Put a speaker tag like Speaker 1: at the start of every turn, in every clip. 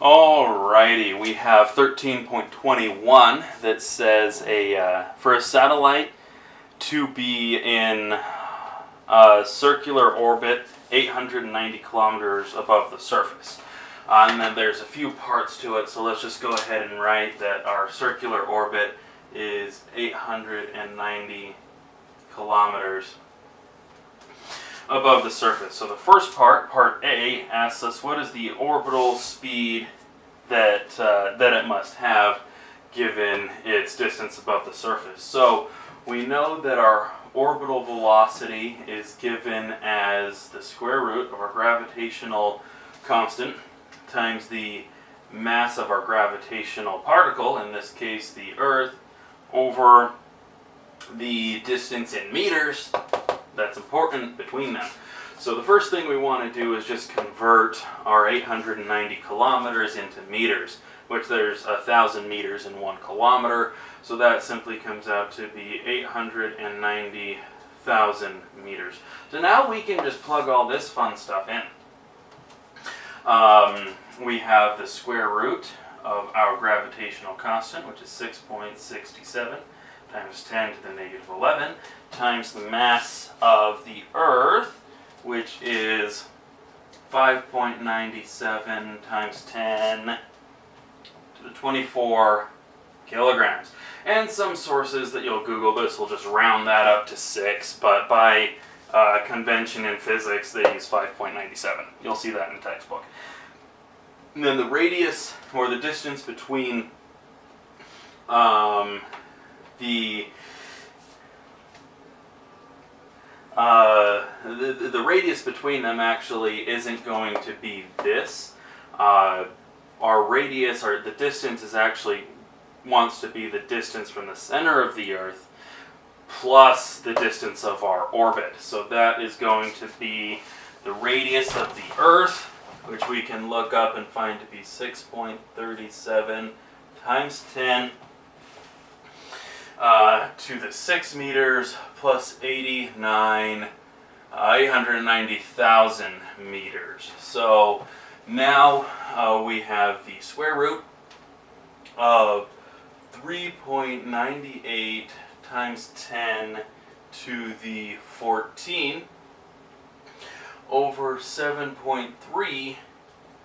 Speaker 1: Alrighty, we have 13.21 that says for a satellite to be in a circular orbit 890 kilometers above the surface. And then there's a few parts to it, so let's just go ahead and write that our circular orbit is 890 kilometers above the surface. So the first part, part A, asks us what is the orbital speed that it must have given its distance above the surface. So we know that our orbital velocity is given as the square root of our gravitational constant times the mass of our gravitational particle, in this case the Earth, over the distance in meters that's important between them. So the first thing we want to do is just convert our 890 kilometers into meters, which there's 1,000 meters in 1 kilometer. So that simply comes out to be 890,000 meters. So now we can just plug all this fun stuff in. We have the square root of our gravitational constant, which is 6.67 times 10 to the negative 11, times the mass of the Earth, which is 5.97 times 10 to the 24 kilograms. And some sources that you'll Google this will just round that up to 6, but by convention in physics they use 5.97. You'll see that in the textbook. And then the radius, or the distance between the radius between them actually isn't going to be this. Our radius, or the distance, is actually wants to be the distance from the center of the Earth plus the distance of our orbit. So that is going to be the radius of the Earth, which we can look up and find to be 6.37 times 10 to the 6 meters plus 890,000 meters. So now we have the square root of 3.98 times 10 to the 14 over 7.3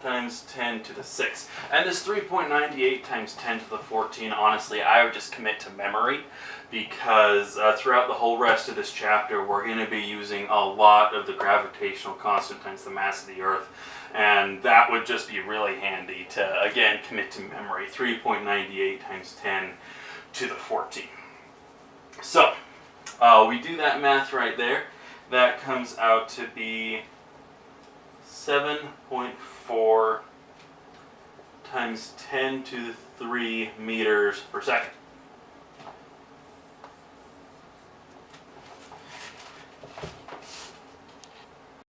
Speaker 1: times 10 to the 6. And this 3.98 times 10 to the 14, honestly, I would just commit to memory, because throughout the whole rest of this chapter, we're going to be using a lot of the gravitational constant times the mass of the Earth. And that would just be really handy to, again, commit to memory. 3.98 times 10 to the 14. So, we do that math right there. That comes out to be 7.4 times 10 to the 3 meters per second.